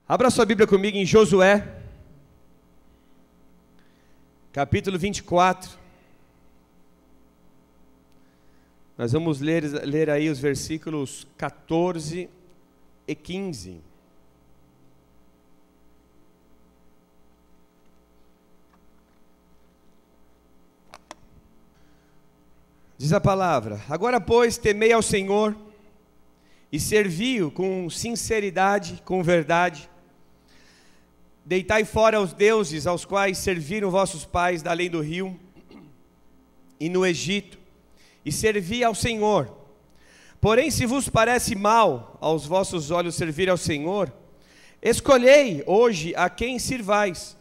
Abra sua Bíblia comigo em Josué, capítulo 24. Nós vamos ler aí os versículos 14 e 15. Diz a palavra: agora, pois, temei ao Senhor e servi-o com sinceridade, com verdade. Deitai fora os deuses aos quais serviram vossos pais da além do rio e no Egito, e servi ao Senhor. Porém, se vos parece mal aos vossos olhos servir ao Senhor, escolhei hoje a quem sirvais,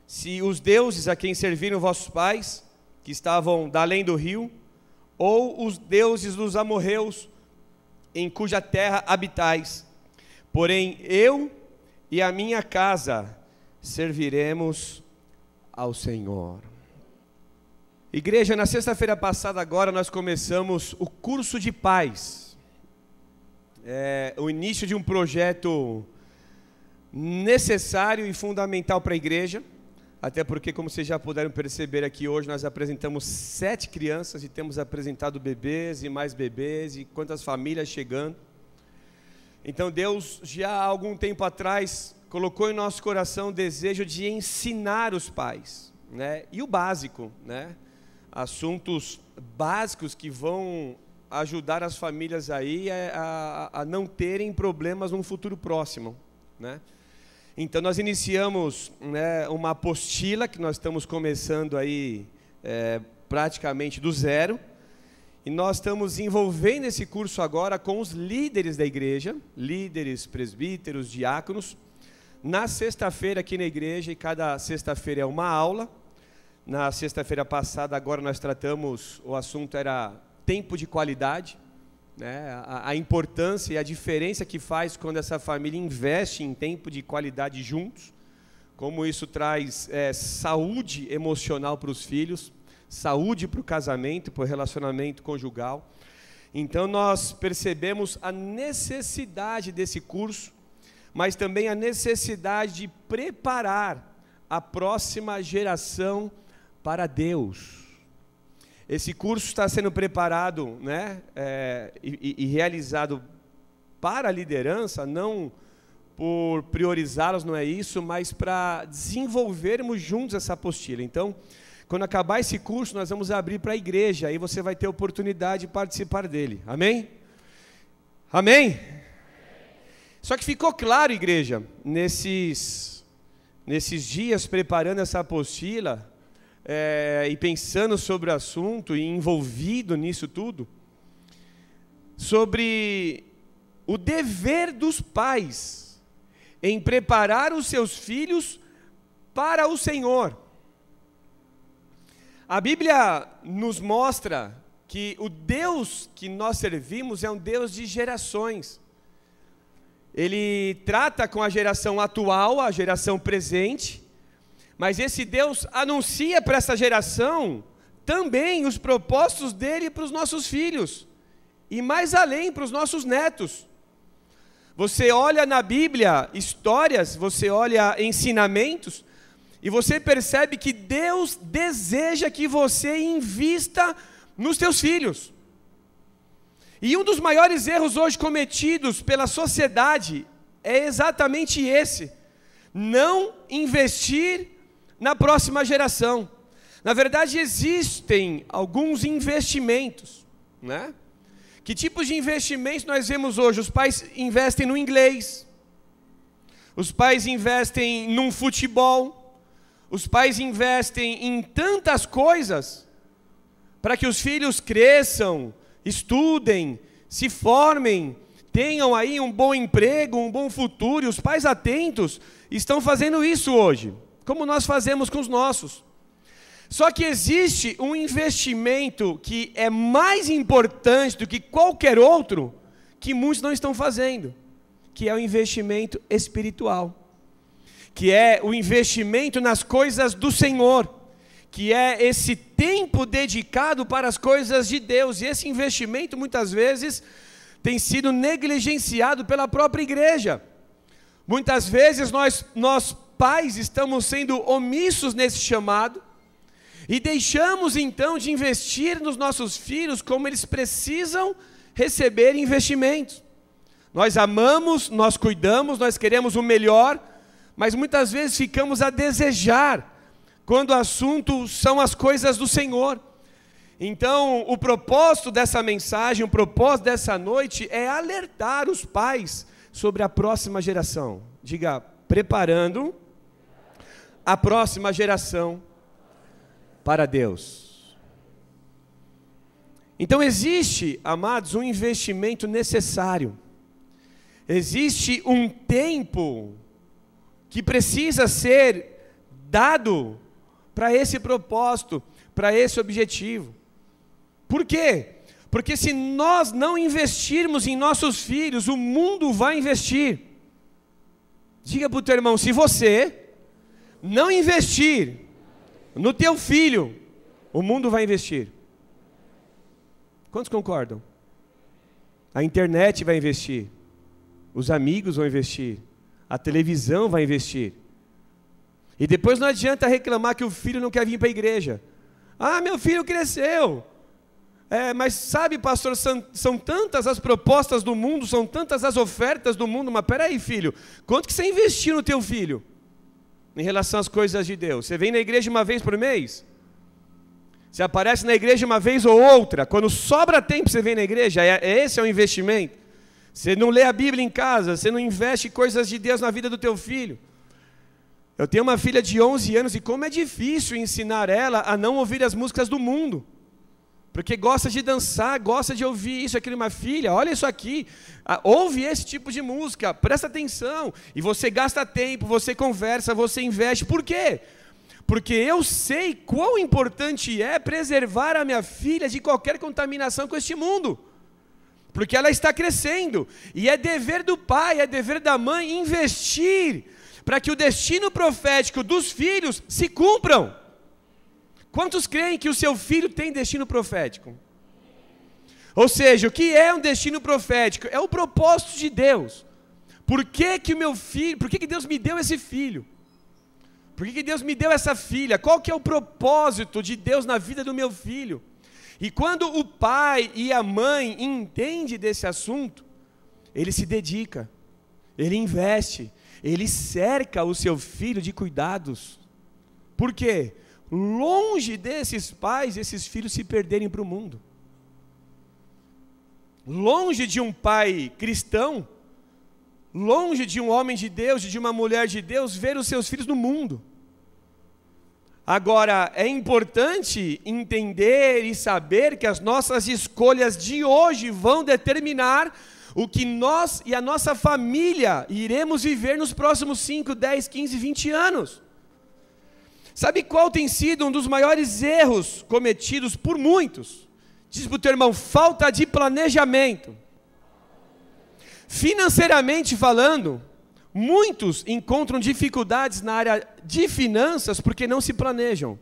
se os deuses a quem serviram vossos pais, que estavam da além do rio, ou os deuses dos amorreus, em cuja terra habitais. Porém, eu e a minha casa serviremos ao Senhor. Igreja, na sexta-feira passada agora nós começamos o curso de paz. É o início de um projeto necessário e fundamental para a igreja, até porque, como vocês já puderam perceber aqui hoje, nós apresentamos 7 crianças e temos apresentado bebês e mais bebês e quantas famílias chegando. Então Deus já há algum tempo atrás colocou em nosso coração o desejo de ensinar os pais, né? E o básico, né? Assuntos básicos que vão ajudar as famílias aí a não terem problemas no futuro próximo, né? Então nós iniciamos, né, uma apostila que nós estamos começando aí praticamente do zero, e nós estamos envolvendo esse curso agora com os líderes da igreja, líderes, presbíteros, diáconos, na sexta-feira aqui na igreja, e cada sexta-feira é uma aula. Na sexta-feira passada, agora nós tratamos, o assunto era tempo de qualidade, né? A importância e a diferença que faz quando essa família investe em tempo de qualidade juntos, como isso traz saúde emocional para os filhos, saúde para o casamento, para o relacionamento conjugal. Então nós percebemos a necessidade desse curso, mas também a necessidade de preparar a próxima geração para Deus. Esse curso está sendo preparado, né, e realizado para a liderança, não por priorizá-los, não é isso, mas para desenvolvermos juntos essa apostila. Então, quando acabar esse curso, nós vamos abrir para a igreja, aí você vai ter a oportunidade de participar dele. Amém? Amém? Só que ficou claro, igreja, nesses dias preparando essa apostila, e pensando sobre o assunto e envolvido nisso tudo, sobre o dever dos pais em preparar os seus filhos para o Senhor. A Bíblia nos mostra que o Deus que nós servimos é um Deus de gerações. Ele trata com a geração atual, a geração presente, mas esse Deus anuncia para essa geração também os propósitos dele para os nossos filhos, e mais além, para os nossos netos. Você olha na Bíblia histórias, você olha ensinamentos, e você percebe que Deus deseja que você invista nos teus filhos. E um dos maiores erros hoje cometidos pela sociedade é exatamente esse: não investir na próxima geração. Na verdade, existem alguns investimentos, né? Que tipos de investimentos nós vemos hoje? Os pais investem no inglês, os pais investem num futebol, os pais investem em tantas coisas para que os filhos cresçam, estudem, se formem, tenham aí um bom emprego, um bom futuro. E os pais atentos estão fazendo isso hoje, como nós fazemos com os nossos. Só que existe um investimento que é mais importante do que qualquer outro, que muitos não estão fazendo, que é o investimento espiritual, que é o investimento nas coisas do Senhor, que é esse tempo dedicado para as coisas de Deus. E esse investimento muitas vezes tem sido negligenciado pela própria igreja. Muitas vezes nós pais estamos sendo omissos nesse chamado e deixamos então de investir nos nossos filhos como eles precisam receber investimentos. Nós amamos, nós cuidamos, nós queremos o melhor, mas muitas vezes ficamos a desejar quando o assunto são as coisas do Senhor. Então, o propósito dessa mensagem, o propósito dessa noite é alertar os pais sobre a próxima geração. Diga, preparando a próxima geração para Deus. Então existe, amados, um investimento necessário. Existe um tempo que precisa ser dado para esse propósito, para esse objetivo. Por quê? Porque se nós não investirmos em nossos filhos, o mundo vai investir. Diga para o teu irmão, se você não investir no teu filho, o mundo vai investir. Quantos concordam? A internet vai investir, os amigos vão investir, a televisão vai investir. E depois não adianta reclamar que o filho não quer vir para a igreja. Ah, meu filho cresceu. Mas sabe, pastor, são tantas as propostas do mundo, são tantas as ofertas do mundo, mas peraí, filho, quanto que você investiu no teu filho em relação às coisas de Deus? Você vem na igreja uma vez por mês? Você aparece na igreja uma vez ou outra? Quando sobra tempo você vem na igreja? Esse é o investimento? Você não lê a Bíblia em casa, você não investe coisas de Deus na vida do teu filho. Eu tenho uma filha de 11 anos e como é difícil ensinar ela a não ouvir as músicas do mundo. Porque gosta de dançar, gosta de ouvir isso, aquilo. Uma filha, olha isso aqui, ouve esse tipo de música, presta atenção. E você gasta tempo, você conversa, você investe. Por quê? Porque eu sei quão importante é preservar a minha filha de qualquer contaminação com este mundo. Porque ela está crescendo. E é dever do pai, é dever da mãe investir para que o destino profético dos filhos se cumpram. Quantos creem que o seu filho tem destino profético? Ou seja, o que é um destino profético? É o propósito de Deus. Por que Deus me deu esse filho? Por que Deus me deu essa filha? Qual que é o propósito de Deus na vida do meu filho? E quando o pai e a mãe entendem desse assunto, ele se dedica, ele investe, ele cerca o seu filho de cuidados. Por quê? Longe desses pais, esses filhos se perderem para o mundo. Longe de um pai cristão, longe de um homem de Deus, de uma mulher de Deus, ver os seus filhos no mundo. Agora, é importante entender e saber que as nossas escolhas de hoje vão determinar o que nós e a nossa família iremos viver nos próximos 5, 10, 15, 20 anos. Sabe qual tem sido um dos maiores erros cometidos por muitos? Diz para o teu irmão, falta de planejamento. Financeiramente falando, muitos encontram dificuldades na área de finanças porque não se planejam.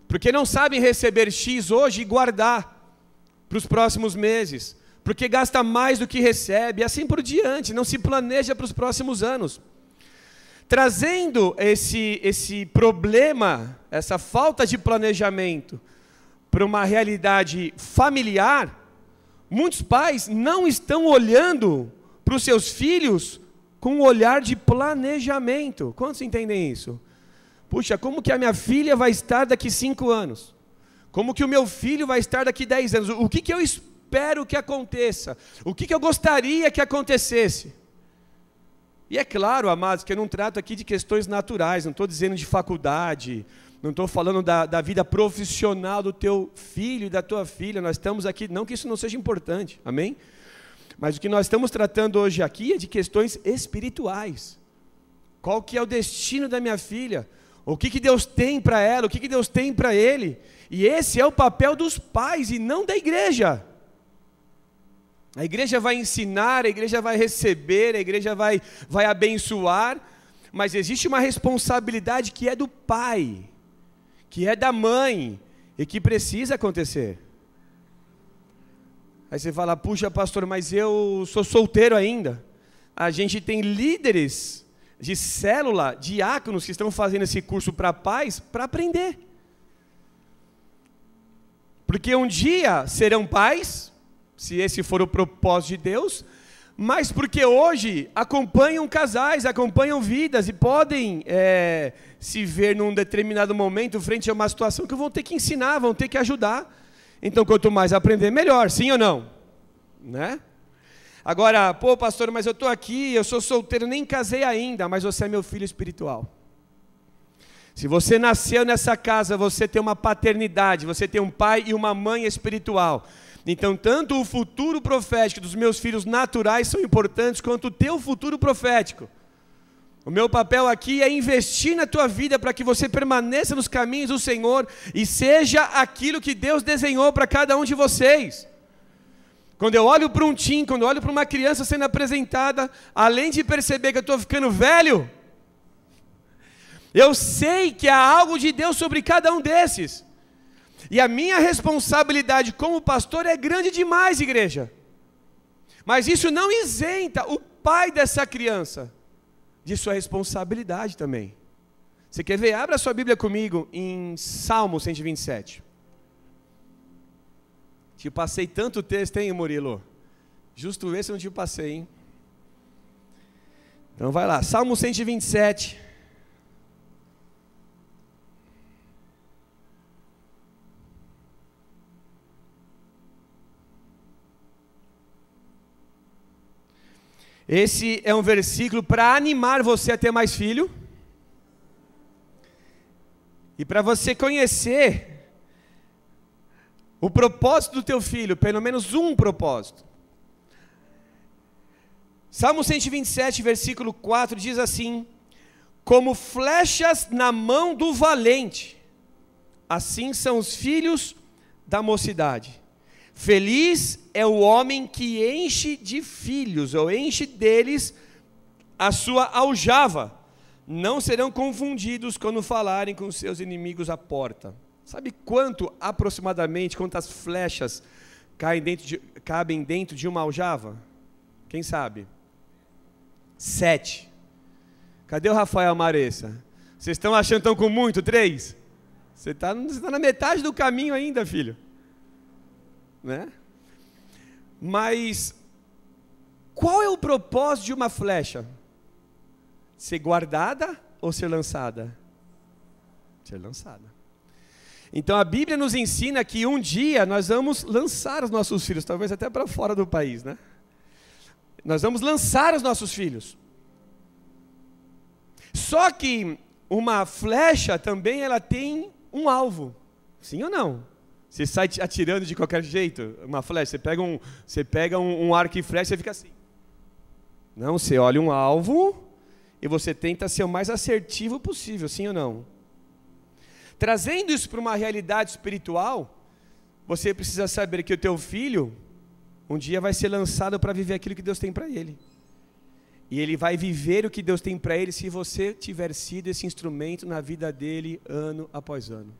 Porque não sabem receber X hoje e guardar para os próximos meses. Porque gasta mais do que recebe, e assim por diante, não se planeja para os próximos anos. Trazendo esse problema, essa falta de planejamento para uma realidade familiar, muitos pais não estão olhando para os seus filhos com um olhar de planejamento. Quantos entendem isso? Puxa, como que a minha filha vai estar daqui 5 anos? Como que o meu filho vai estar daqui 10 anos? O que eu espero que aconteça? O que eu gostaria que acontecesse? E é claro, amados, que eu não trato aqui de questões naturais, não estou dizendo de faculdade, não estou falando da vida profissional do teu filho e da tua filha, nós estamos aqui, não que isso não seja importante, amém? Mas o que nós estamos tratando hoje aqui é de questões espirituais. Qual que é o destino da minha filha? O que Deus tem para ela? O que Deus tem para ele? E esse é o papel dos pais e não da igreja. A igreja vai ensinar, a igreja vai receber, a igreja vai abençoar, mas existe uma responsabilidade que é do pai, que é da mãe, e que precisa acontecer. Aí você fala, puxa pastor, mas eu sou solteiro ainda. a gente tem líderes de célula, diáconos que estão fazendo esse curso para pais, para aprender. Porque um dia serão pais, se esse for o propósito de Deus, mas porque hoje acompanham casais, acompanham vidas e podem se ver num determinado momento frente a uma situação que vão ter que ensinar, vão ter que ajudar. Então, quanto mais aprender, melhor, sim ou não? Né? Agora, pô, pastor, mas eu estou aqui, eu sou solteiro, nem casei ainda, mas você é meu filho espiritual. Se você nasceu nessa casa, você tem uma paternidade, você tem um pai e uma mãe espiritual. Então, tanto o futuro profético dos meus filhos naturais são importantes, quanto o teu futuro profético. O meu papel aqui é investir na tua vida para que você permaneça nos caminhos do Senhor e seja aquilo que Deus desenhou para cada um de vocês. Quando eu olho para um teen, quando eu olho para uma criança sendo apresentada, além de perceber que eu estou ficando velho, eu sei que há algo de Deus sobre cada um desses. E a minha responsabilidade como pastor é grande demais, igreja. Mas isso não isenta o pai dessa criança de sua responsabilidade também. Você quer ver? Abra sua Bíblia comigo em Salmo 127. Te passei tanto texto, hein, Murilo? Justo esse eu não te passei, hein? Então vai lá, Salmo 127. Esse é um versículo para animar você a ter mais filho. E para você conhecer o propósito do teu filho, pelo menos um propósito. Salmo 127, versículo 4 diz assim: como flechas na mão do valente, assim são os filhos da mocidade. Feliz é o homem que enche de filhos, ou enche deles a sua aljava. Não serão confundidos quando falarem com seus inimigos à porta. Sabe quantas flechas cabem dentro de uma aljava? Quem sabe? 7. Cadê o Rafael Maressa? Vocês estão achando que estão com muito? 3? Você está na metade do caminho ainda, filho. Né? Mas qual é o propósito de uma flecha? Ser guardada ou ser lançada? Ser lançada. Então a Bíblia nos ensina que um dia nós vamos lançar os nossos filhos, talvez até para fora do país, né? Nós vamos lançar os nossos filhos. Só que uma flecha também ela tem um alvo, sim ou não? Você sai atirando de qualquer jeito, uma flecha, você pega um arco e flecha e fica assim. Não, você olha um alvo e você tenta ser o mais assertivo possível, sim ou não? Trazendo isso para uma realidade espiritual, você precisa saber que o teu filho, um dia vai ser lançado para viver aquilo que Deus tem para ele. E ele vai viver o que Deus tem para ele se você tiver sido esse instrumento na vida dele ano após ano.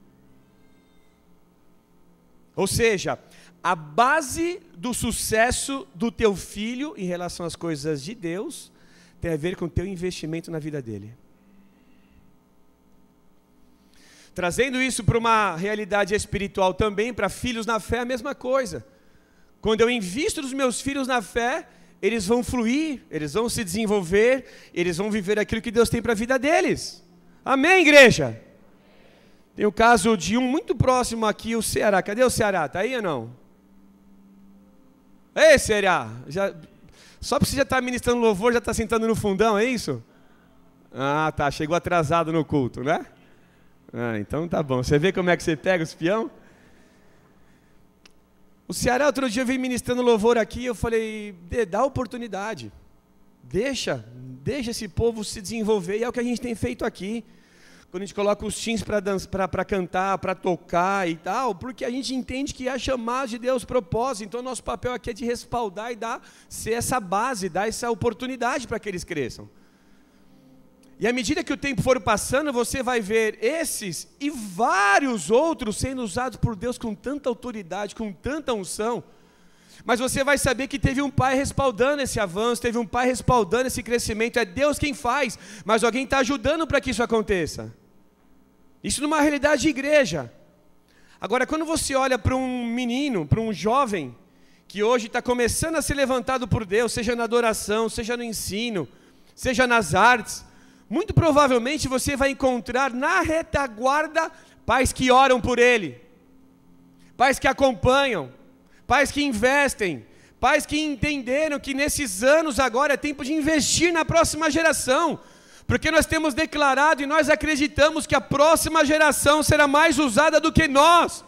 Ou seja, a base do sucesso do teu filho em relação às coisas de Deus tem a ver com o teu investimento na vida dele. Trazendo isso para uma realidade espiritual também, para filhos na fé, a mesma coisa. Quando eu invisto nos meus filhos na fé, eles vão fluir, eles vão se desenvolver, eles vão viver aquilo que Deus tem para a vida deles. Amém, igreja? Tem o caso de um muito próximo aqui, o Ceará. Cadê o Ceará? Está aí ou não? Ei, Ceará! Só porque você já está ministrando louvor, já está sentando no fundão, é isso? Ah, tá. Chegou atrasado no culto, né? Ah, então tá bom. Você vê como é que você pega os peão? O Ceará, outro dia, veio ministrando louvor aqui, eu falei, dá oportunidade. Deixa esse povo se desenvolver, e é o que a gente tem feito aqui. Quando a gente coloca os teens para cantar, para tocar e tal, porque a gente entende que é chamado de Deus propósito, então nosso papel aqui é de respaldar e ser essa base, dar essa oportunidade para que eles cresçam. E à medida que o tempo for passando, você vai ver esses e vários outros sendo usados por Deus com tanta autoridade, com tanta unção, Mas você vai saber que teve um pai respaldando esse avanço, teve um pai respaldando esse crescimento. É Deus quem faz, mas alguém está ajudando para que isso aconteça. Isso numa realidade de igreja. Agora, quando você olha para um menino, para um jovem, que hoje está começando a ser levantado por Deus, seja na adoração, seja no ensino, seja nas artes, muito provavelmente você vai encontrar na retaguarda pais que oram por ele, pais que acompanham, pais que investem, pais que entenderam que nesses anos agora é tempo de investir na próxima geração, porque nós temos declarado e nós acreditamos que a próxima geração será mais usada do que nós.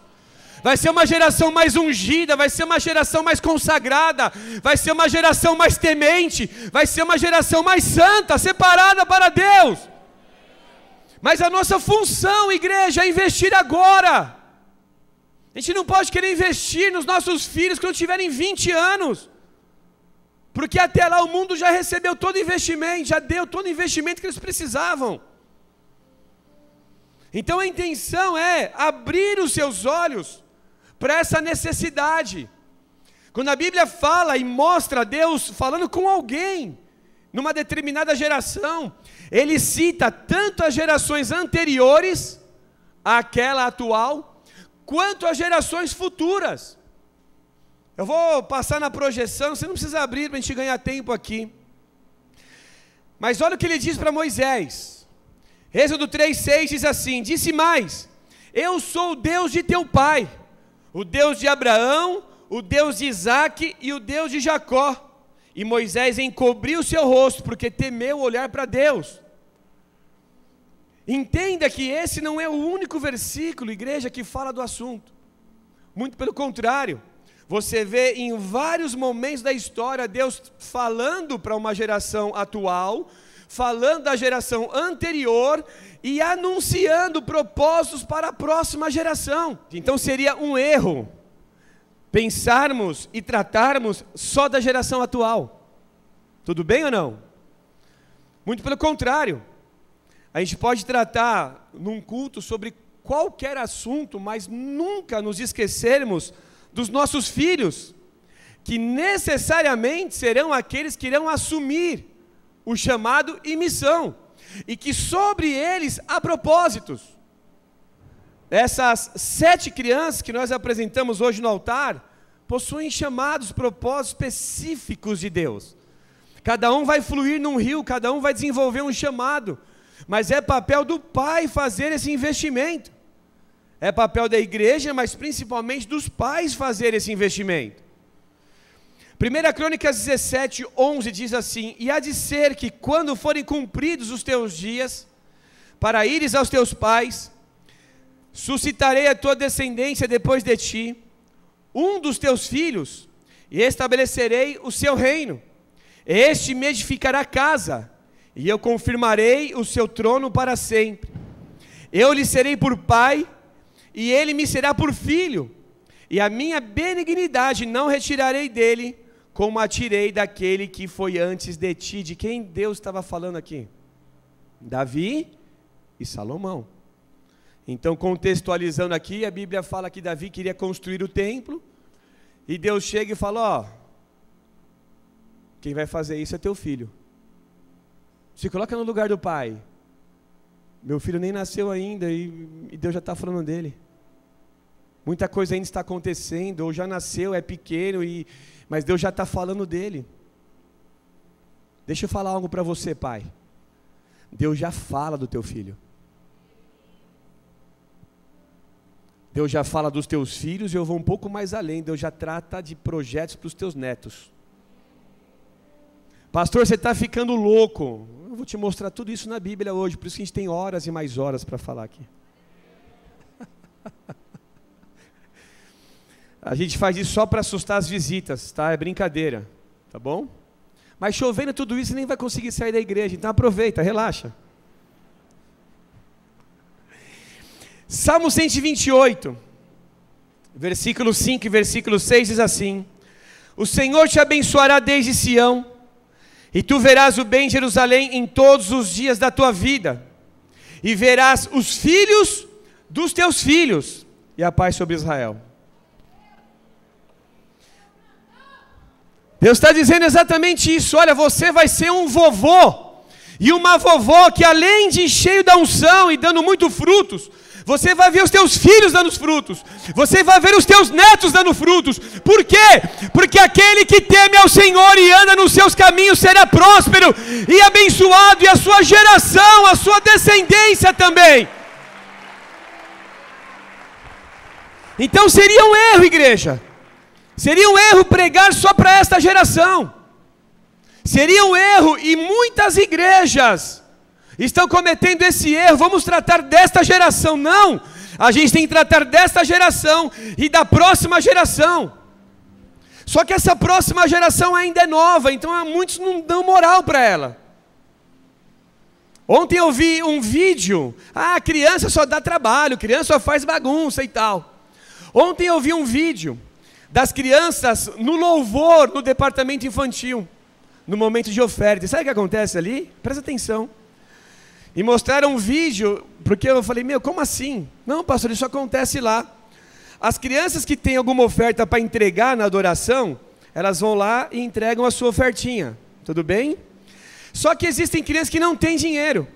Vai ser uma geração mais ungida, vai ser uma geração mais consagrada, vai ser uma geração mais temente, vai ser uma geração mais santa, separada para Deus. Mas a nossa função, igreja, é investir agora. A gente não pode querer investir nos nossos filhos quando tiverem 20 anos, porque até lá o mundo já recebeu todo o investimento, já deu todo o investimento que eles precisavam. Então a intenção é abrir os seus olhos para essa necessidade. Quando a Bíblia fala e mostra Deus falando com alguém, numa determinada geração, ele cita tanto as gerações anteriores àquela atual, quanto as gerações futuras. Eu vou passar na projeção, você não precisa abrir para a gente ganhar tempo aqui. Mas olha o que ele diz para Moisés. Êxodo 3,6 diz assim: disse mais, eu sou o Deus de teu pai, o Deus de Abraão, o Deus de Isaque e o Deus de Jacó. E Moisés encobriu o seu rosto, porque temeu olhar para Deus. Entenda que esse não é o único versículo, igreja, que fala do assunto. Muito pelo contrário, você vê em vários momentos da história Deus falando para uma geração atual, falando da geração anterior e anunciando propósitos para a próxima geração. Então seria um erro pensarmos e tratarmos só da geração atual. Tudo bem ou não? Muito pelo contrário. A gente pode tratar num culto sobre qualquer assunto, mas nunca nos esquecermos dos nossos filhos, que necessariamente serão aqueles que irão assumir o chamado e missão, e que sobre eles há propósitos. Essas 7 crianças que nós apresentamos hoje no altar, possuem chamados, propósitos específicos de Deus. Cada um vai fluir num rio, cada um vai desenvolver um chamado, mas é papel do pai fazer esse investimento. É papel da igreja, mas principalmente dos pais fazer esse investimento. 1 Crônicas 17:11 diz assim: e há de ser que quando forem cumpridos os teus dias, para ires aos teus pais, suscitarei a tua descendência depois de ti, um dos teus filhos, e estabelecerei o seu reino. Este me edificará casa, e eu confirmarei o seu trono para sempre. Eu lhe serei por pai, e ele me será por filho, e a minha benignidade não retirarei dele, como a tirei daquele que foi antes de ti. De quem Deus estava falando aqui? Davi e Salomão. Então, contextualizando aqui, a Bíblia fala que Davi queria construir o templo, e Deus chega e fala: ó, quem vai fazer isso é teu filho. Se coloca no lugar do pai. Meu filho nem nasceu ainda e Deus já está falando dele. Muita coisa ainda está acontecendo, ou já nasceu, é pequeno, mas Deus já está falando dele. Deixa eu falar algo para você, pai. Deus já fala do teu filho. Deus já fala dos teus filhos, e eu vou um pouco mais além. Deus já trata de projetos para os teus netos. Pastor, você está ficando louco. Eu vou te mostrar tudo isso na Bíblia hoje, por isso que a gente tem horas e mais horas para falar aqui. A gente faz isso só para assustar as visitas, tá? É brincadeira, tá bom? Mas chovendo tudo isso, você nem vai conseguir sair da igreja, então aproveita, relaxa. Salmo 128, versículo 5 e versículo 6 diz assim: o Senhor te abençoará desde Sião, e tu verás o bem de Jerusalém em todos os dias da tua vida, e verás os filhos dos teus filhos, e a paz sobre Israel. Deus está dizendo exatamente isso. Olha, você vai ser um vovô e uma vovó que, além de cheio da unção e dando muitos frutos, você vai ver os teus filhos dando frutos, você vai ver os teus netos dando frutos. Por quê? Porque aquele que teme ao Senhor e anda nos seus caminhos será próspero e abençoado, e a sua geração, a sua descendência também. Então seria um erro, igreja, seria um erro pregar só para esta geração. Seria um erro, e muitas igrejas estão cometendo esse erro. Vamos tratar desta geração. Não, a gente tem que tratar desta geração e da próxima geração. Só que essa próxima geração ainda é nova, então muitos não dão moral para ela. Ontem eu vi um vídeo, criança só dá trabalho, criança só faz bagunça e tal. Ontem eu vi um vídeo das crianças no louvor, no departamento infantil, no momento de oferta. E sabe o que acontece ali? Presta atenção. E mostraram um vídeo, porque eu falei, como assim? Não, pastor, isso acontece lá. As crianças que têm alguma oferta para entregar na adoração, elas vão lá e entregam a sua ofertinha. Tudo bem? Só que existem crianças que não têm dinheiro.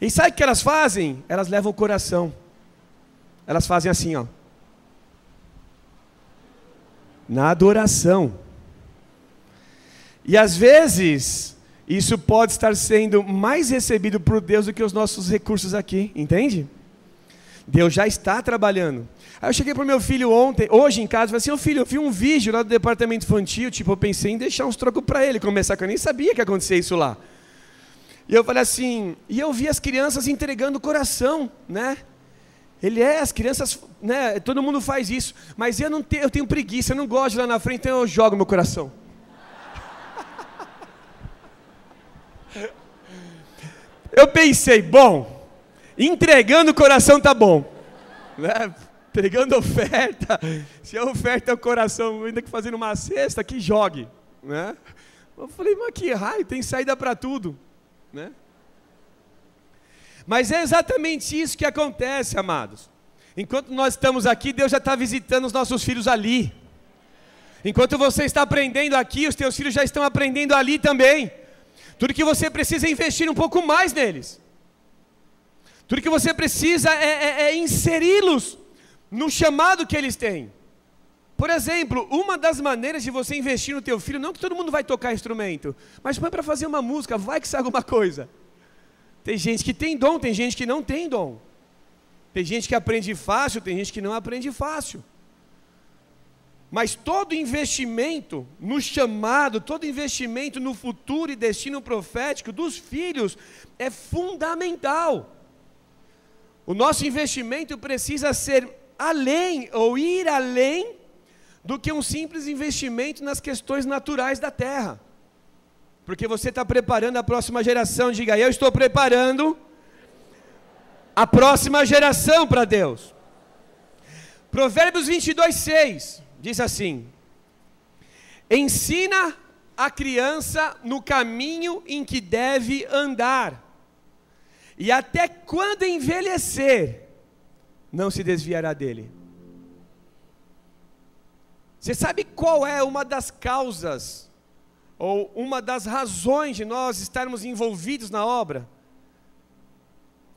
E sabe o que elas fazem? Elas levam o coração. Elas fazem assim, ó. Na adoração. E às vezes isso pode estar sendo mais recebido por Deus do que os nossos recursos aqui, entende? Deus já está trabalhando. Aí eu cheguei para o meu filho hoje em casa, e falei assim, filho, eu vi um vídeo lá do departamento infantil, eu pensei em deixar uns trocos para ele, começar, que eu nem sabia que ia acontecer isso lá. E eu falei assim, e eu vi as crianças entregando o coração, né? As crianças, né, todo mundo faz isso, mas eu tenho preguiça, eu não gosto de ir lá na frente, então eu jogo meu coração. Eu pensei, bom, entregando o coração tá bom, né? Entregando oferta, se a oferta é o coração, ainda que fazendo uma cesta, que jogue, né? Eu falei, mas que raio, tem saída para tudo, né? Mas é exatamente isso que acontece, amados. Enquanto nós estamos aqui, Deus já está visitando os nossos filhos ali. Enquanto você está aprendendo aqui, os teus filhos já estão aprendendo ali também. Tudo que você precisa é investir um pouco mais neles. Tudo que você precisa é inseri-los no chamado que eles têm. Por exemplo, uma das maneiras de você investir no teu filho, não que todo mundo vai tocar instrumento, mas põe para fazer uma música, vai que sai alguma coisa. Tem gente que tem dom, tem gente que não tem dom. Tem gente que aprende fácil, tem gente que não aprende fácil. Mas todo investimento no chamado, todo investimento no futuro e destino profético dos filhos é fundamental. O nosso investimento precisa ser além, ou ir além, do que um simples investimento nas questões naturais da terra. Porque você está preparando a próxima geração. Diga, eu estou preparando a próxima geração para Deus. Provérbios 22:6 diz assim: ensina a criança no caminho em que deve andar, e até quando envelhecer, não se desviará dele. Você sabe qual é uma das causas, ou uma das razões de nós estarmos envolvidos na obra?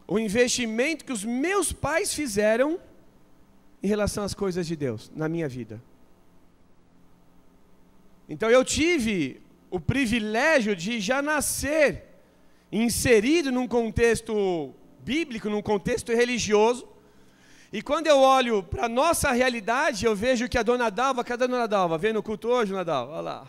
O investimento que os meus pais fizeram em relação às coisas de Deus, na minha vida. Então eu tive o privilégio de já nascer inserido num contexto bíblico, num contexto religioso. E quando eu olho para a nossa realidade, eu vejo que a dona Dalva, cadê a dona Dalva? Vem no culto hoje, dona Dalva? Olha lá.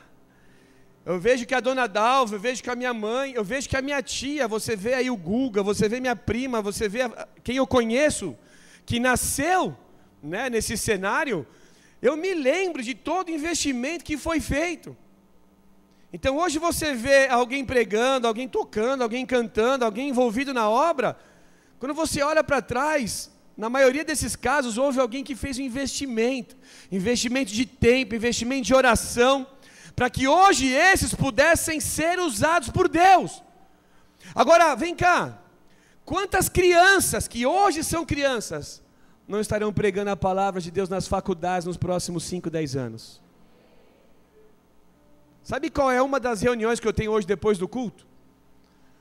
Eu vejo que a dona Dalva, eu vejo que a minha mãe, eu vejo que a minha tia, você vê aí o Guga, você vê minha prima, você vê quem eu conheço, que nasceu, né, nesse cenário. Eu me lembro de todo o investimento que foi feito. Então hoje você vê alguém pregando, alguém tocando, alguém cantando, alguém envolvido na obra. Quando você olha para trás, na maioria desses casos houve alguém que fez um investimento de tempo, investimento de oração, para que hoje esses pudessem ser usados por Deus. Agora, vem cá, quantas crianças que hoje são crianças não estarão pregando a palavra de Deus nas faculdades nos próximos 5, 10 anos? Sabe qual é uma das reuniões que eu tenho hoje depois do culto?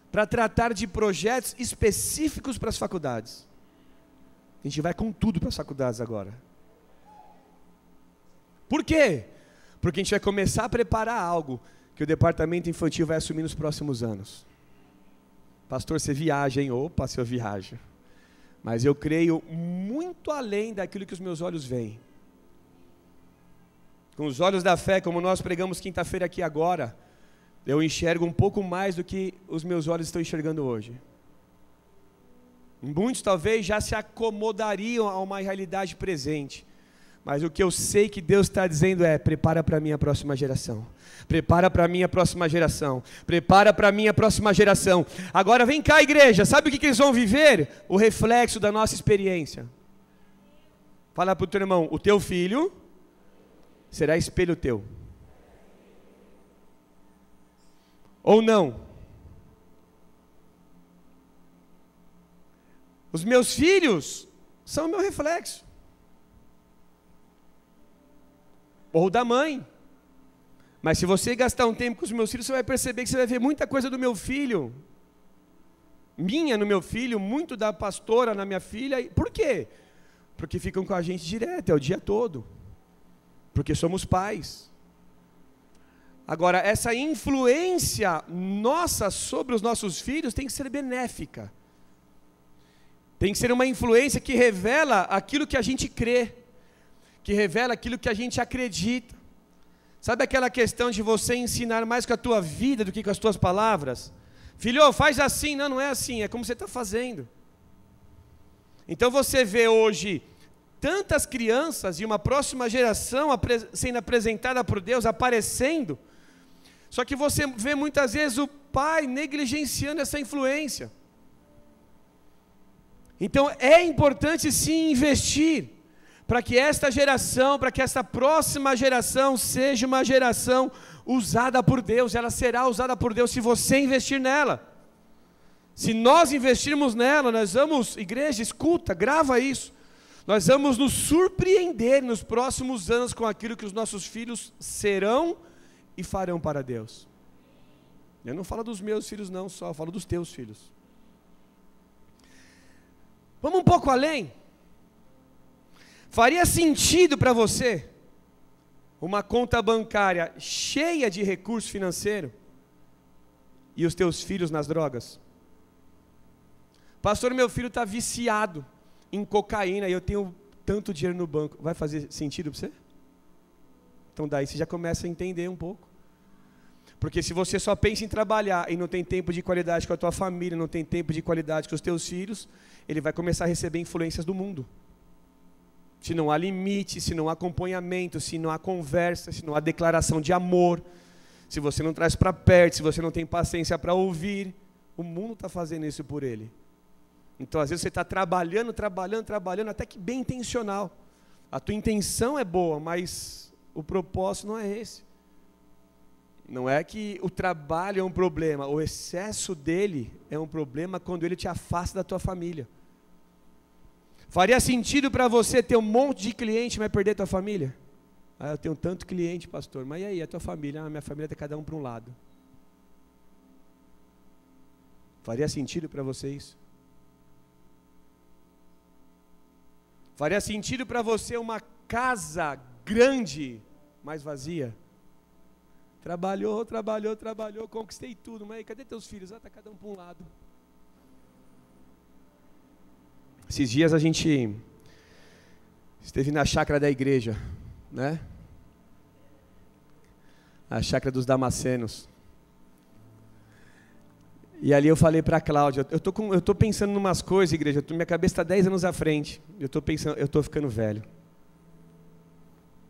Para tratar de projetos específicos para as faculdades. A gente vai com tudo para as faculdades agora. Por quê? Porque a gente vai começar a preparar algo que o departamento infantil vai assumir nos próximos anos. Pastor, você viaja, hein? Opa, se eu viajo. Mas eu creio muito além daquilo que os meus olhos veem. Com os olhos da fé, como nós pregamos quinta-feira aqui agora, eu enxergo um pouco mais do que os meus olhos estão enxergando hoje. Muitos talvez já se acomodariam a uma realidade presente. Mas o que eu sei que Deus está dizendo é: prepara para a minha próxima geração. Prepara para a minha próxima geração. Prepara para a minha próxima geração. Agora vem cá, igreja, sabe o que eles vão viver? O reflexo da nossa experiência. Fala para o teu irmão: o teu filho será espelho teu. Ou não? Os meus filhos são o meu reflexo. Ou da mãe. Mas se você gastar um tempo com os meus filhos, você vai perceber que você vai ver muita coisa do meu filho, minha no meu filho, muito da pastora na minha filha. Por quê? Porque ficam com a gente direto, é o dia todo. Porque somos pais. Agora, essa influência nossa sobre os nossos filhos tem que ser benéfica. Tem que ser uma influência que revela aquilo que a gente crê, que revela aquilo que a gente acredita. Sabe aquela questão de você ensinar mais com a tua vida do que com as tuas palavras? Filho, faz assim. Não, não é assim, é como você está fazendo. Então você vê hoje tantas crianças e uma próxima geração sendo apresentada por Deus, aparecendo, só que você vê muitas vezes o pai negligenciando essa influência. Então é importante sim investir, para que esta geração, para que esta próxima geração seja uma geração usada por Deus. Ela será usada por Deus se você investir nela. Se nós investirmos nela, nós vamos, igreja, escuta, grava isso, nós vamos nos surpreender nos próximos anos com aquilo que os nossos filhos serão e farão para Deus. Eu não falo dos meus filhos não só, eu falo dos teus filhos. Vamos um pouco além. Faria sentido para você uma conta bancária cheia de recurso financeiro e os teus filhos nas drogas? Pastor, meu filho está viciado em cocaína e eu tenho tanto dinheiro no banco. Vai fazer sentido para você? Então daí você já começa a entender um pouco. Porque se você só pensa em trabalhar e não tem tempo de qualidade com a tua família, não tem tempo de qualidade com os teus filhos, ele vai começar a receber influências do mundo. Se não há limite, se não há acompanhamento, se não há conversa, se não há declaração de amor, se você não traz para perto, se você não tem paciência para ouvir, o mundo está fazendo isso por ele. Então às vezes você está trabalhando, até que bem intencional. A tua intenção é boa, mas o propósito não é esse. Não é que o trabalho é um problema, o excesso dele é um problema quando ele te afasta da tua família. Faria sentido para você ter um monte de cliente, mas perder tua família? Ah, eu tenho tanto cliente, pastor, mas e aí, a tua família? Ah, minha família está cada um para um lado. Faria sentido para você isso? Faria sentido para você uma casa grande, mas vazia? Trabalhou, conquistei tudo, mas cadê teus filhos? Ah, está cada um para um lado. Esses dias a gente esteve na chácara da igreja, né? A chácara dos Damascenos. E ali eu falei para a Cláudia, eu tô pensando em umas coisas, igreja, minha cabeça está 10 anos à frente. Eu estou ficando velho.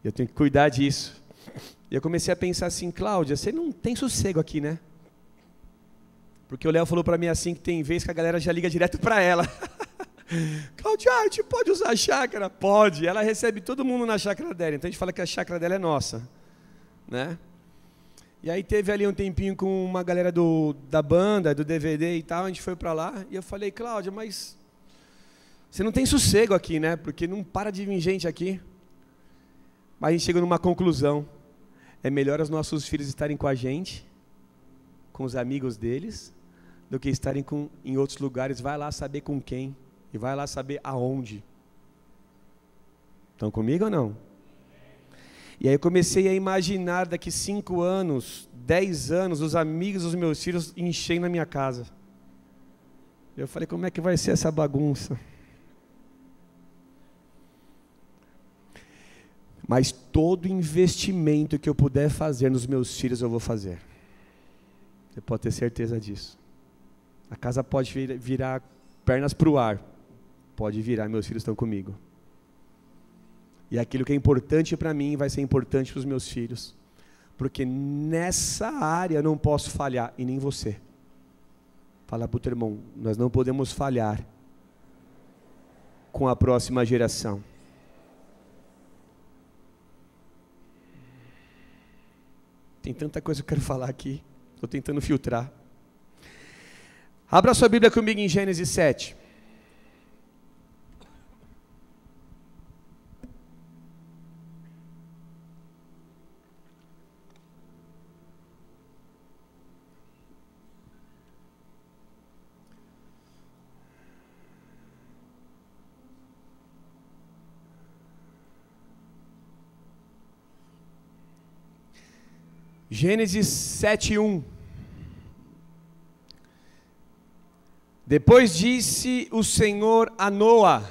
Eu tenho que cuidar disso. E eu comecei a pensar assim: Cláudia, você não tem sossego aqui, né? Porque o Léo falou para mim assim, que tem vez que a galera já liga direto para ela. Cláudia, a gente pode usar a chácara? Pode, ela recebe todo mundo na chácara dela, então a gente fala que a chácara dela é nossa, né? E aí teve ali um tempinho com uma galera da banda, do DVD e tal, a gente foi para lá, e eu falei: Cláudia, mas você não tem sossego aqui, né? Porque não para de vir gente aqui. Mas a gente chegou numa conclusão: é melhor os nossos filhos estarem com a gente, com os amigos deles, do que estarem em outros lugares. Vai lá saber com quem, e vai lá saber aonde. Estão comigo ou não? E aí eu comecei a imaginar daqui 5 anos, 10 anos, os amigos dos meus filhos enchendo a minha casa. Eu falei, como é que vai ser essa bagunça? Mas todo investimento que eu puder fazer nos meus filhos, eu vou fazer. Você pode ter certeza disso. A casa pode virar pernas para o ar. Pode virar, meus filhos estão comigo. E aquilo que é importante para mim vai ser importante para os meus filhos. Porque nessa área eu não posso falhar, e nem você. Fala para o teu irmão, nós não podemos falhar com a próxima geração. Tem tanta coisa que eu quero falar aqui, estou tentando filtrar. Abra sua Bíblia comigo em Gênesis 7. Gênesis 7:1. Depois disse o Senhor a Noa,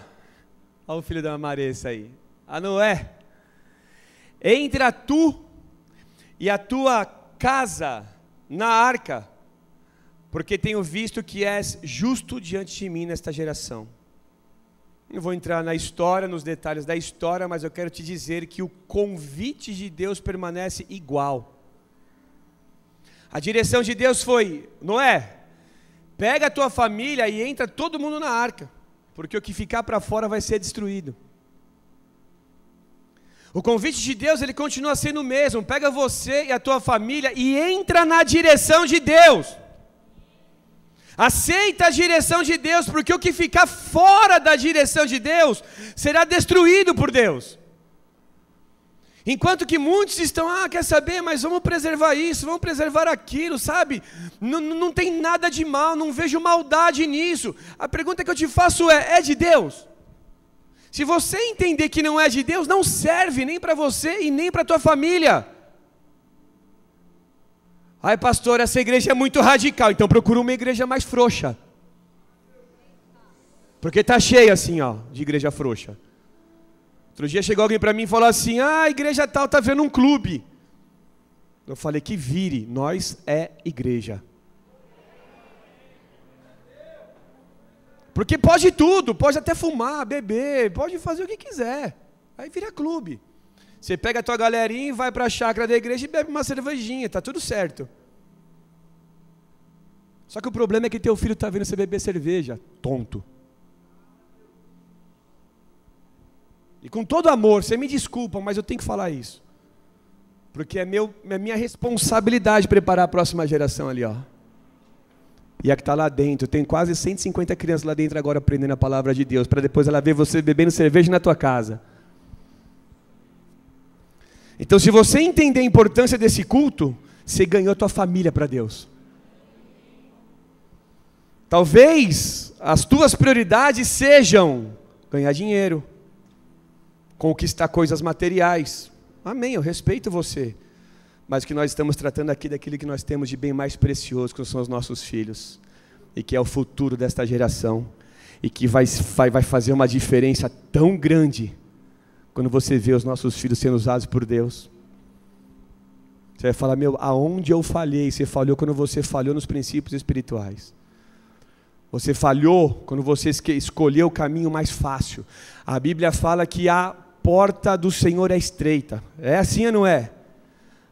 olha o filho da Maressa aí, a Noé: entra tu e a tua casa na arca, porque tenho visto que és justo diante de mim nesta geração. Não vou entrar na história, nos detalhes da história, mas eu quero te dizer que o convite de Deus permanece igual. A direção de Deus foi: Noé, pega a tua família e entra todo mundo na arca, porque o que ficar para fora vai ser destruído. O convite de Deus, ele continua sendo o mesmo: pega você e a tua família e entra na direção de Deus. Aceita a direção de Deus, porque o que ficar fora da direção de Deus será destruído por Deus. Enquanto que muitos estão, quer saber, mas vamos preservar isso, vamos preservar aquilo, sabe? Não tem nada de mal, não vejo maldade nisso. A pergunta que eu te faço é de Deus? Se você entender que não é de Deus, não serve nem para você e nem para a tua família. Ai pastor, essa igreja é muito radical, então procura uma igreja mais frouxa. Porque está cheia assim, de igreja frouxa. Outro dia chegou alguém para mim e falou assim: a igreja tal está vendo um clube. Eu falei: que vire, nós é igreja. Porque pode tudo, pode até fumar, beber, pode fazer o que quiser. Aí vira clube. Você pega a tua galerinha e vai para a chácara da igreja e bebe uma cervejinha, está tudo certo. Só que o problema é que teu filho está vendo você beber cerveja, tonto. E com todo amor, você me desculpa, mas eu tenho que falar isso. Porque é minha responsabilidade preparar a próxima geração ali, E a que está lá dentro, tem quase 150 crianças lá dentro agora aprendendo a palavra de Deus, para depois ela ver você bebendo cerveja na tua casa. Então, se você entender a importância desse culto, você ganhou a tua família para Deus. Talvez as tuas prioridades sejam ganhar dinheiro, conquistar coisas materiais. Amém, eu respeito você. Mas o que nós estamos tratando aqui daquilo que nós temos de bem mais precioso, que são os nossos filhos. E que é o futuro desta geração. E que vai fazer uma diferença tão grande quando você vê os nossos filhos sendo usados por Deus. Você vai falar: aonde eu falhei? Você falhou quando você falhou nos princípios espirituais. Você falhou quando você escolheu o caminho mais fácil. A Bíblia fala que a porta do Senhor é estreita. É assim ou não é?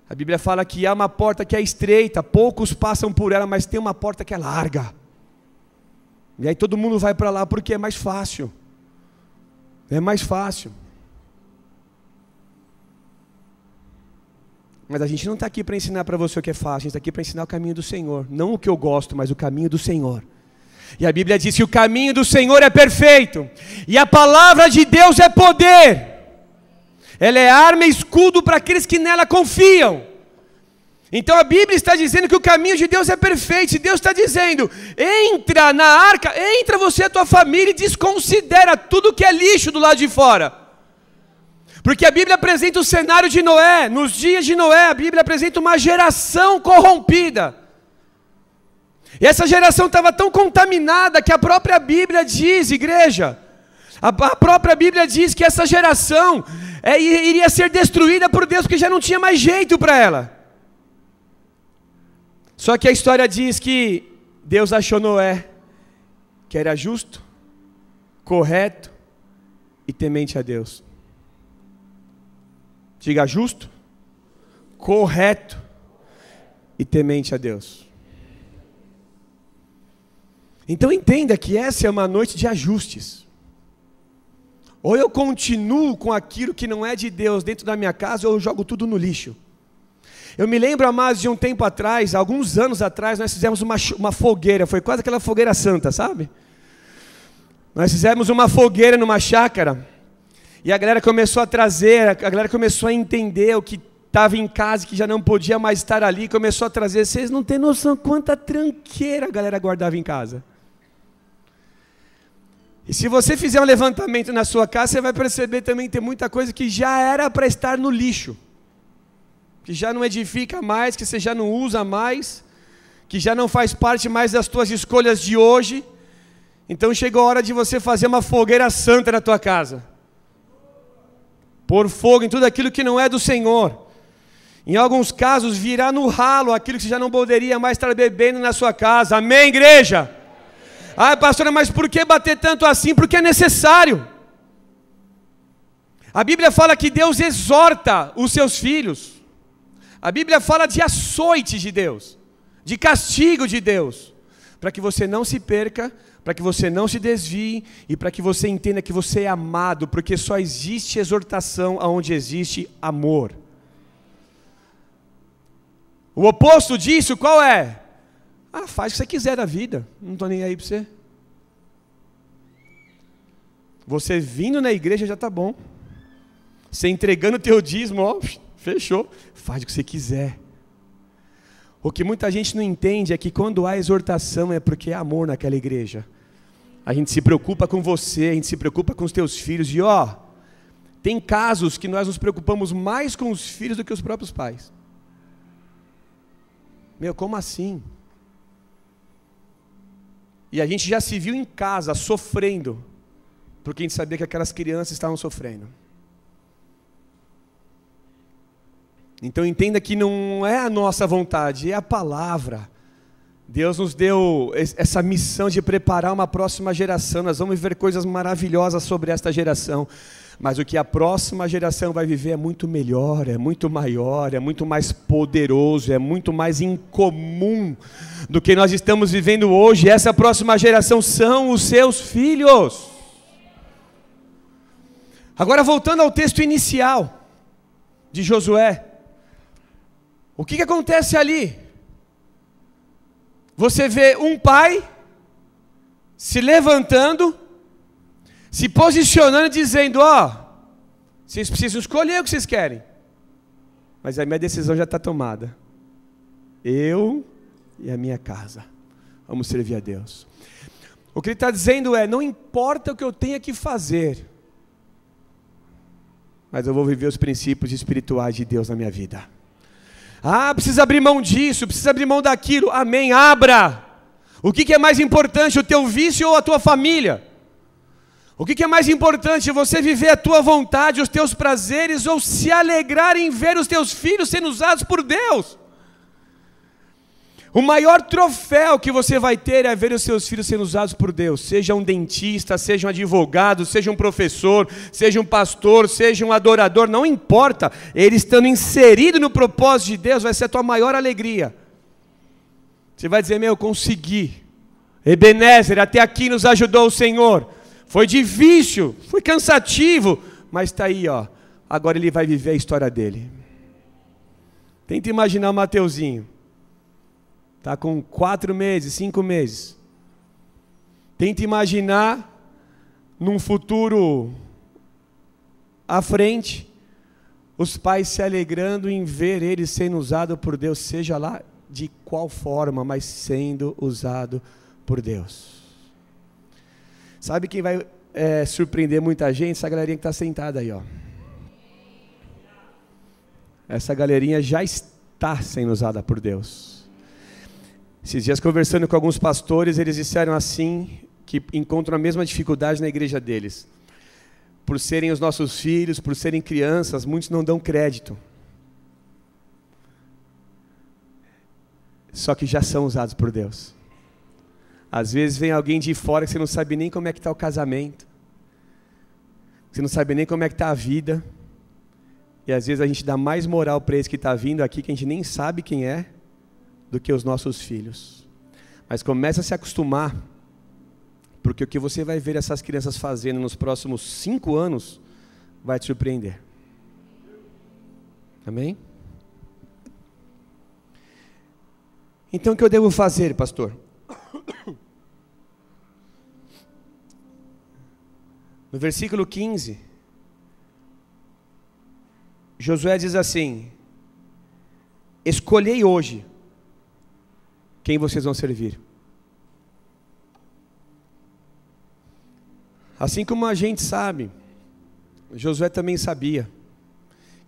A Bíblia fala que há uma porta que é estreita, poucos passam por ela, mas tem uma porta que é larga. E aí todo mundo vai para lá porque é mais fácil. É mais fácil. Mas a gente não está aqui para ensinar para você o que é fácil, a gente está aqui para ensinar o caminho do Senhor. Não o que eu gosto, mas o caminho do Senhor. E a Bíblia diz que o caminho do Senhor é perfeito, e a palavra de Deus é poder. Ela é arma e escudo para aqueles que nela confiam. Então a Bíblia está dizendo que o caminho de Deus é perfeito. Se Deus está dizendo, entra na arca, entra você e a tua família e desconsidera tudo que é lixo do lado de fora. Porque a Bíblia apresenta o cenário de Noé. Nos dias de Noé, a Bíblia apresenta uma geração corrompida. E essa geração estava tão contaminada que a própria Bíblia diz, igreja, a própria Bíblia diz que essa geração iria ser destruída por Deus, porque já não tinha mais jeito para ela. Só que a história diz que Deus achou Noé, que era justo, correto e temente a Deus. Diga justo, correto e temente a Deus. Então entenda que essa é uma noite de ajustes. Ou eu continuo com aquilo que não é de Deus dentro da minha casa, ou eu jogo tudo no lixo. Eu me lembro, amados, de um tempo atrás, alguns anos atrás, nós fizemos uma fogueira, foi quase aquela fogueira santa, sabe? Nós fizemos uma fogueira numa chácara, e a galera começou a trazer, a galera começou a entender o que estava em casa, que já não podia mais estar ali, começou a trazer. Vocês não têm noção quanta tranqueira a galera guardava em casa. E se você fizer um levantamento na sua casa, você vai perceber também que tem muita coisa que já era para estar no lixo, que já não edifica mais, que você já não usa mais, que já não faz parte mais das tuas escolhas de hoje. Então chegou a hora de você fazer uma fogueira santa na tua casa, pôr fogo em tudo aquilo que não é do Senhor. Em alguns casos virar no ralo aquilo que você já não poderia mais estar bebendo na sua casa. Amém, igreja? Ah, pastora, mas por que bater tanto assim? Porque é necessário. A Bíblia fala que Deus exorta os seus filhos. A Bíblia fala de açoite de Deus, de castigo de Deus, para que você não se perca, para que você não se desvie e para que você entenda que você é amado, porque só existe exortação onde existe amor. O oposto disso qual é? Ah, faz o que você quiser da vida, não estou nem aí para você. Você vindo na igreja já está bom. Você entregando o teu dízimo, ó, fechou. Faz o que você quiser. O que muita gente não entende é que quando há exortação é porque há amor naquela igreja. A gente se preocupa com você, a gente se preocupa com os teus filhos. E ó, tem casos que nós nos preocupamos mais com os filhos do que os próprios pais. Meu, como assim? E a gente já se viu em casa sofrendo, porque a gente sabia que aquelas crianças estavam sofrendo. Então entenda que não é a nossa vontade, é a palavra. Deus nos deu essa missão de preparar uma próxima geração. Nós vamos ver coisas maravilhosas sobre esta geração. Mas o que a próxima geração vai viver é muito melhor, é muito maior, é muito mais poderoso, é muito mais incomum do que nós estamos vivendo hoje. Essa próxima geração são os seus filhos. Agora voltando ao texto inicial de Josué. O que acontece ali? Você vê um pai se levantando, se posicionando, dizendo, ó, vocês precisam escolher o que vocês querem. Mas a minha decisão já está tomada. Eu e a minha casa vamos servir a Deus. O que ele está dizendo é, não importa o que eu tenha que fazer, mas eu vou viver os princípios espirituais de Deus na minha vida. Ah, precisa abrir mão disso, precisa abrir mão daquilo. Amém, abra. O que é mais importante, o teu vício ou a tua família? O que é mais importante, você viver a tua vontade, os teus prazeres, ou se alegrar em ver os teus filhos sendo usados por Deus? O maior troféu que você vai ter é ver os seus filhos sendo usados por Deus. Seja um dentista, seja um advogado, seja um professor, seja um pastor, seja um adorador, não importa. Ele estando inserido no propósito de Deus vai ser a tua maior alegria. Você vai dizer, meu, consegui. Ebenezer, até aqui nos ajudou o Senhor. Foi difícil, foi cansativo, mas está aí, ó. Agora ele vai viver a história dele. Tenta imaginar o Mateuzinho. Está com 4 meses, 5 meses. Tenta imaginar, num futuro à frente, Os pais se alegrando em ver ele sendo usado por Deus, seja lá de qual forma, mas sendo usado por Deus. Sabe quem vai surpreender muita gente? Essa galerinha que está sentada aí, ó. Essa galerinha já está sendo usada por Deus. Esses dias conversando com alguns pastores, eles disseram assim, que encontram a mesma dificuldade na igreja deles. Por serem os nossos filhos, por serem crianças, muitos não dão crédito. Só que já são usados por Deus. Às vezes vem alguém de fora que você não sabe nem como é que está o casamento. Você não sabe nem como é que está a vida. E às vezes a gente dá mais moral para esse que está vindo aqui, que a gente nem sabe quem é, do que os nossos filhos. Mas começa a se acostumar, porque o que você vai ver essas crianças fazendo nos próximos 5 anos, vai te surpreender. Amém? Então o que eu devo fazer, pastor? No versículo 15, Josué diz assim: escolhei hoje quem vocês vão servir. Assim como a gente sabe, Josué também sabia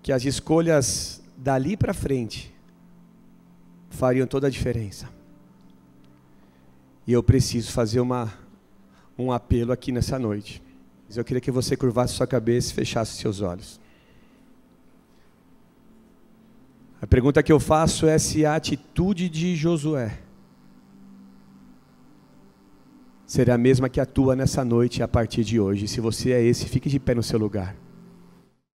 que as escolhas dali para frente fariam toda a diferença. E eu preciso fazer um apelo aqui nessa noite. Eu queria que você curvasse sua cabeça e fechasse seus olhos. A pergunta que eu faço é se a atitude de Josué será a mesma que a tua nessa noite e a partir de hoje. Se você é esse, fique de pé no seu lugar.